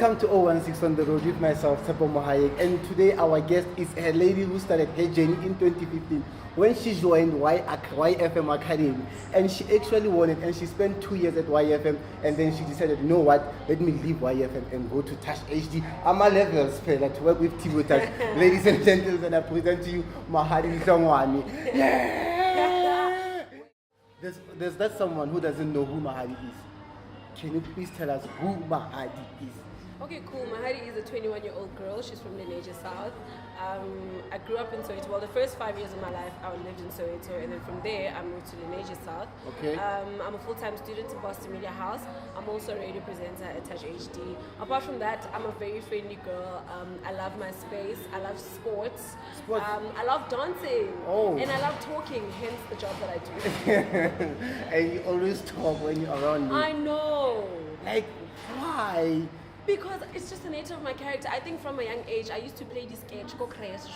Welcome to 016 on the road with myself, SimplyMahadi, and today our guest is a lady who started her journey in 2015 when she joined YFM Academy, and she actually won it, and she spent 2 years at YFM, and then she decided, you know what, let me leave YFM and go to Touch HD. I'm a levels player to work with Tibo Touch. Ladies and gentlemen, I present to you Mahadi Lehlongoane. Yeah! There's that someone who doesn't know who Mahadi is. Can you please tell us who Mahadi is? Okay, cool. Mahadi is a 21-year-old girl. She's from Lehlongoane South. I grew up in Soweto. Well, the first 5 years of my life, I lived in Soweto, and then from there, I moved to Lehlongoane South. Okay. I'm a full-time student in Boston Media House. I'm also a radio presenter at Touch HD. Apart from that, I'm a very friendly girl. I love my space. I love sports. I love dancing. Oh. And I love talking, hence the job that I do. And you always talk when you're around me. I know. Like, why? Because it's just the nature of my character. I think from a young age, I used to play this sketch,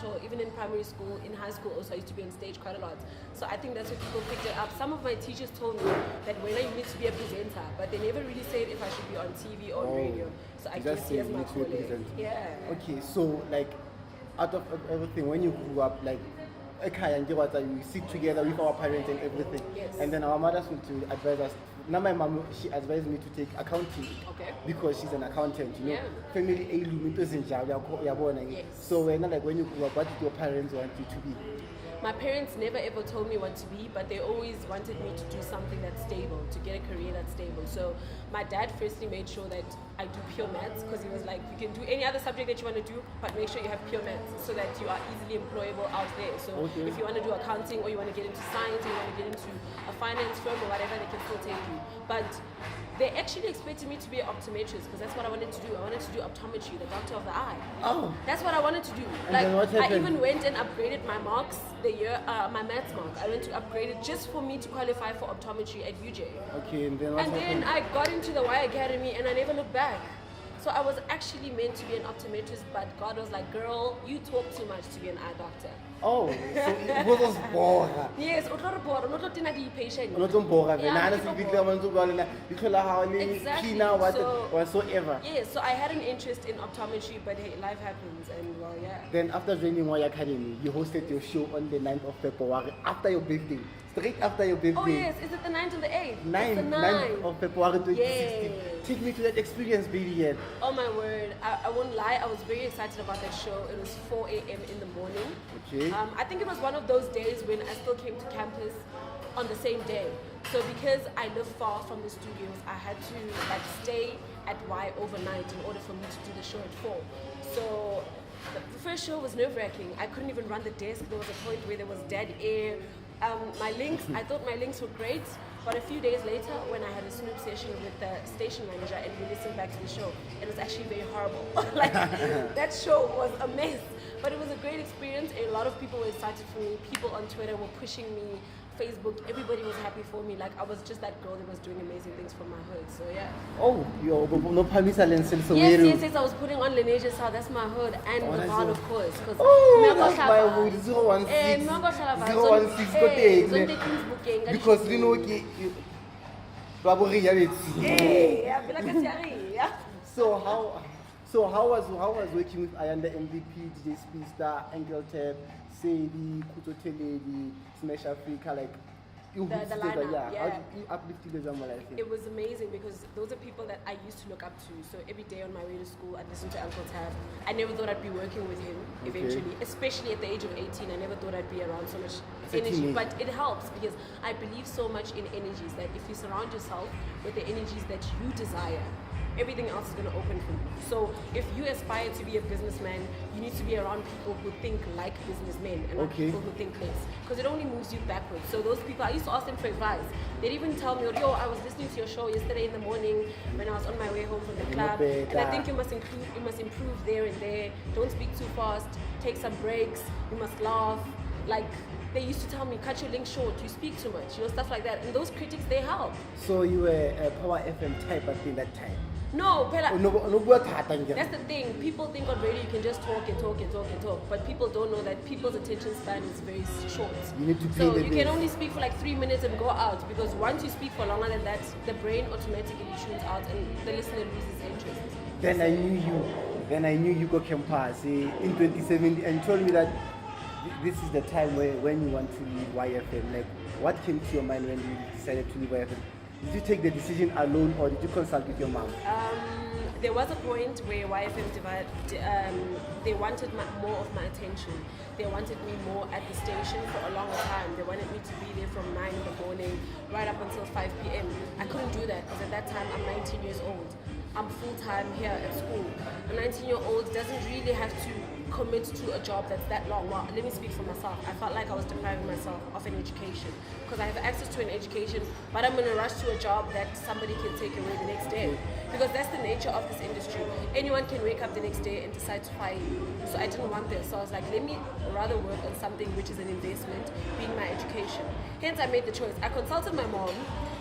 show, even in primary school, in high school also, I used to be on stage quite a lot. So I think that's where people picked it up. Some of my teachers told me that when I need to be a presenter, but they never really said if I should be on TV or on radio. So I guess here's my calling. Yeah. Okay, so like, out of everything, when you grew up, like, we sit together with our parents and everything. Yes. And then our mothers would to advise us. Now my mom, she advised me to take accounting. Okay. Because she's an accountant, you know. Yeah. Family heirloom, Yes. So when you grew up, what did your parents want you to be? My parents never ever told me what to be, but they always wanted me to do something that's stable, to get a career that's stable. So my dad firstly made sure that I do pure maths, because he was like, you can do any other subject that you want to do, but make sure you have pure maths so that you are easily employable out there. So if you want to do accounting, or you want to get into science, or you want to get into a finance firm or whatever, they can still take you. But they actually expected me to be an optometrist, because that's what I wanted to do. I wanted to do optometry, the doctor of the eye. Oh. That's what I wanted to do. And then what happened? I even went and upgraded my marks the year, my maths mark. I went to upgrade it just for me to qualify for optometry at UJ. Okay, and then what happened? Then I got into the Y Academy and I never looked back. So I was actually meant to be an optometrist, but God was like, girl, you talk too much to be an eye doctor. Oh, so it was boring. Yes, patient. Exactly. Whatsoever. Yes, so I had an interest in optometry, but hey, life happens, and well, yeah. Then after joining Y Academy, you hosted your show on the 9th of February, after your birthday. Straight after your birthday. Oh yes, is it the 9th or the 8th? 9th of February 2016. Yes. Take me to that experience, baby. Yet. Oh my word, I won't lie, I was very excited about that show. It was 4 a.m. in the morning. Okay. I think it was one of those days when I still came to campus on the same day. So because I live far from the studios, I had to like stay at Y overnight in order for me to do the show at 4. So the first show was nerve-wracking. I couldn't even run the desk. There was a point where there was dead air. My links, I thought my links were great, but a few days later, when I had a Snoop session with the station manager and we listened back to the show, it was actually very horrible. Like, that show was a mess, but it was a great experience. A lot of people were excited for me. People on Twitter were pushing me. Facebook, everybody was happy for me. Like, I was just that girl that was doing amazing things for my hood. So yeah. Oh, yo, no Pamisa Lensil. So yes, I was putting on Lehlongoane South. That's my hood, and the Val, of course. Oh, that's my hood. 016. 016. Because you know, So how was working with Ayanda MVP, DJ Speedster, Angel Tab, Sadie, Kuto Teledi, Smash Africa, like you the lineup, yeah. How did you uplift the Zambala, I think? It was amazing because those are people that I used to look up to. So every day on my way to school, I'd listen to Uncle Tab. I never thought I'd be working with him eventually, especially at the age of 18. I never thought I'd be around so much energy, but it helps because I believe so much in energies that if you surround yourself with the energies that you desire, everything else is going to open for you. So if you aspire to be a businessman, you need to be around people who think like businessmen and not people who think less, because it only moves you backwards. So those people, I used to ask them for advice. They'd even tell me, yo, I was listening to your show yesterday in the morning when I was on my way home from the club, and I think you must improve there and there. Don't speak too fast. Take some breaks. You must laugh. Like, they used to tell me, cut your link short, you speak too much, stuff like that. And those critics, they help. So you were a Power FM type at that time? No, Pela, No bua thata nje. that's the thing. People think on radio you can just talk and talk and talk and talk, but people don't know that people's attention span is very short. You need to play so the you bass. can only speak for like 3 minutes and go out, because once you speak for longer than that, the brain automatically tunes out and the listener loses interest. Then I knew you go campus in 2017 and told me that this is the time when you want to leave YFM. Like, what came to your mind when you decided to leave YFM? Did you take the decision alone or did you consult with your mom? There was a point where YFM they wanted more of my attention. They wanted me more at the station for a longer time. They wanted me to be there from 9 in the morning right up until 5 p.m. I couldn't do that because at that time I'm 19 years old. I'm full-time here at school. A 19-year-old doesn't really have to commit to a job that's that long. Well, let me speak for myself. I felt like I was depriving myself of an education because I have access to an education, but I'm in a rush to a job that somebody can take away the next day. Because that's the nature of this industry. Anyone can wake up the next day and decide to fire you. So I didn't want this. So I was like, let me rather work on something which is an investment, being my education. Hence, I made the choice. I consulted my mom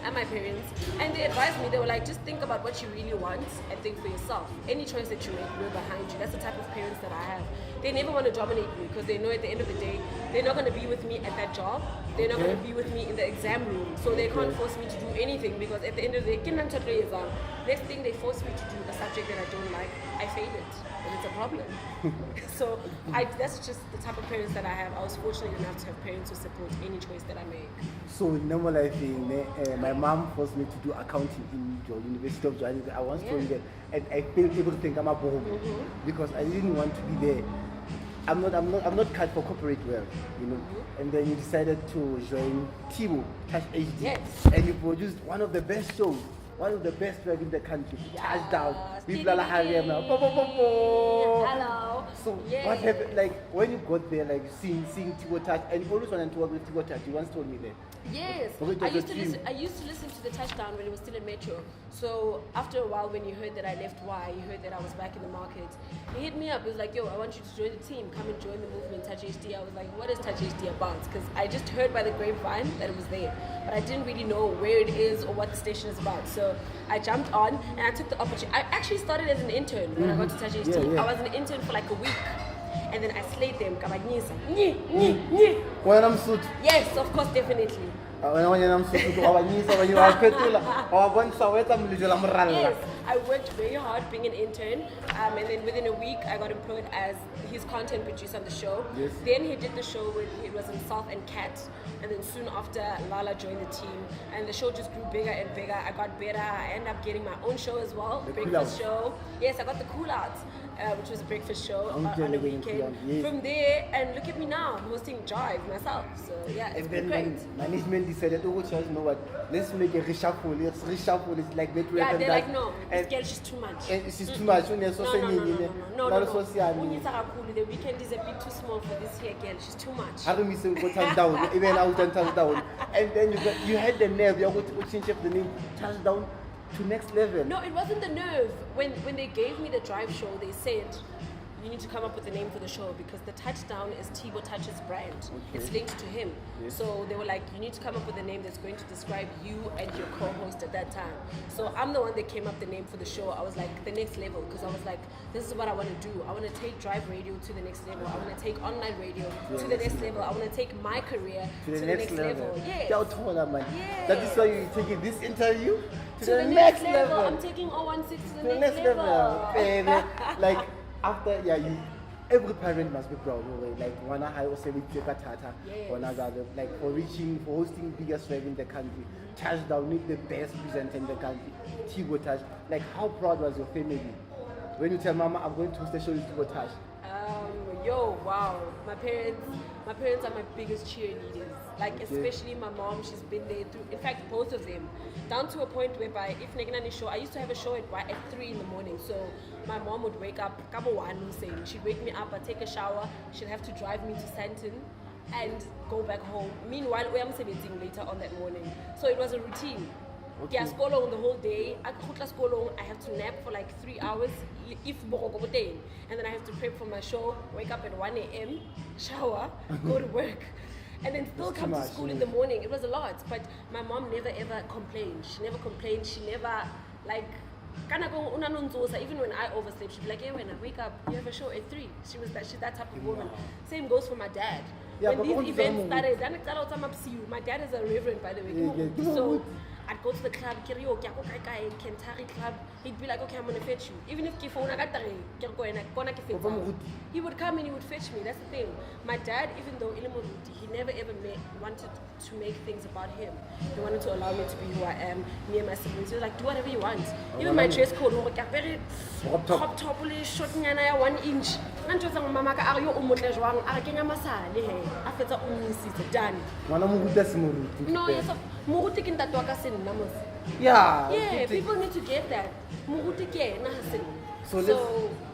and my parents, and they advised me. They were like, just think about what you really want and think for yourself. Any choice that you make, we're behind you. That's the type of parents that I have. They never want to dominate me because they know at the end of the day, they're not going to be with me at that job. They're not going to be with me in the exam room. So they can't force me to do anything because at the end of the day, next thing they force me to do a subject that I don't like, I fail it. And it's a problem. So that's just the type of parents that I have. I was fortunate enough to have parents who support any choice that I make. So normal life my mom forced me to do accounting in the University of Johannesburg. I once told her, and I failed able to think I'm a bomb because I didn't want to be there. I'm not cut for corporate world, you know. And then you decided to join Tibo Touch HD, yes. and you produced one of the best shows, one of the best shows in the country. Touchdown. People are having now. Hello. So what happened? Like when you got there, like seeing Tibo Touch, and you always wanted to work with Tibo Touch. You once told me that. Yes, I used to listen to the Touchdown when it was still in Metro. So after a while, when he heard that I left Y, he heard that I was back in the market. He hit me up. He was like, "Yo, I want you to join the team. Come and join the movement, Touch HD." I was like, "What is Touch HD about?" Because I just heard by the grapevine that it was there, but I didn't really know where it is or what the station is about. So I jumped on and I took the opportunity. I actually started as an intern when I got to Touch HD. I was an intern for like a week. And then I slayed them. Yes, of course, definitely. Yes, I worked very hard being an intern, and then within a week I got employed as his content producer on the show. Yes. Then he did the show with it was himself and Kat, and then soon after Lala joined the team, and the show just grew bigger and bigger. I got better. I ended up getting my own show as well, the breakfast show. Yes, I got the Cool Outs, which was a breakfast show on the weekend. Yes. From there, and look at me now, I'm hosting Drive myself. So yeah, it's been great. Management decided, oh, you know what? Let's make a reshuffle. Let's reshuffle. It's like that. Yeah, they're like, no, this girl, she's too much. And she's too much. No. The weekend is a bit too small for this here girl. She's too much. Touchdown, even out and touchdown. And then you had the nerve. You're going to change up the name Touchdown to next level. No, it wasn't the nerve. When they gave me the Drive show, they said, you need to come up with a name for the show because the Touchdown is Tibo Touch's brand. Okay. It's linked to him. Yes. So they were like, you need to come up with a name that's going to describe you and your co-host at that time. So I'm the one that came up the name for the show. I was like, the next level, because I was like, this is what I want to do. I want to take Drive Radio to the next level. I want to take online radio to the next level. I want to take my career to the next level. Yes. Yes. That is why you're taking this interview to the next level. I'm taking 016 to the next level. Baby. Like, after every parent must be proud. Like one I also with Tata, one other like for hosting biggest drive in the country, Touchdown with the best presenter in the country, Tibo Touch. Like how proud was your family when you tell Mama I'm going to host the show with Tibo Touch? Wow. My parents are my biggest cheerleaders. Like especially my mom, she's been there through. In fact, both of them, down to a point whereby if Negnani show, I used to have a show at 3 in the morning. So my mom would wake up, she'd wake me up, I'd take a shower, she'd have to drive me to Santon and go back home. Meanwhile, I'm celebrating later on that morning. So it was a routine. Okay. Yeah, school the whole day. I have to nap for like 3 hours, and then I have to prep for my show. Wake up at 1 a.m., shower, go to work, and then still come to school in the morning. It was a lot, but my mom never ever complained. She never complained. She never Even when I overslept, she'd be like, hey, when I wake up, you have a show at 3. She's that type of woman. Same goes for my dad. Yeah, when these events started, my dad is a reverend, by the way. So I'd go to the club, Kentari club. He'd be like, okay, I'm gonna fetch you. Even if he would come and he would fetch me. That's the thing. My dad, even though he never ever wanted to make things about him. He wanted to allow me to be who I am, me and my siblings. He was like, do whatever you want. Even my dress code, very crop top, short 1 inch. Done. No, yes, yeah, people need to get that. So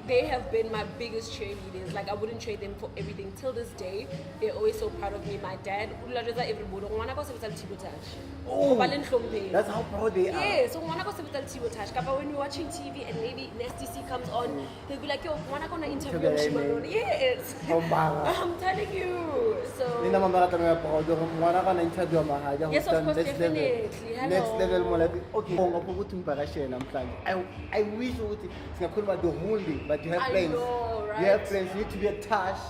they have been my biggest cheerleaders. Like, I wouldn't trade them for everything. Till this day, they're always so proud of me. My dad, oh, that's how proud they are. Yeah, so when we're watching TV and maybe Nasty C comes on, he'll be like, yo, wanna go interview him? Yes. I'm telling you. So yes, of course, definitely. Next level. Okay, I wish the whole day, but you have plans. I know, right? You have plans. You need to be attached.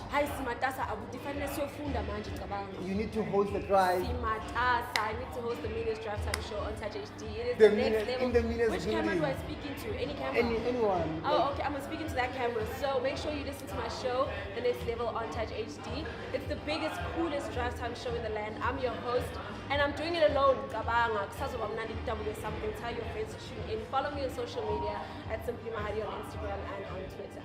You need to host the drive. I need to host the Meanest Drive Time show on Touch HD. It is the next level. Which camera do I speak into? Any camera? Anyone. Oh, okay. I'm speaking to that camera. So make sure you listen to my show, The Next Level on Touch HD. It's the biggest, coolest drive time show in the land. I'm your host, and I'm doing it alone. Something. Tell your friends to tune in. Follow me on social media at SimplyMahadi on Instagram and on Twitter.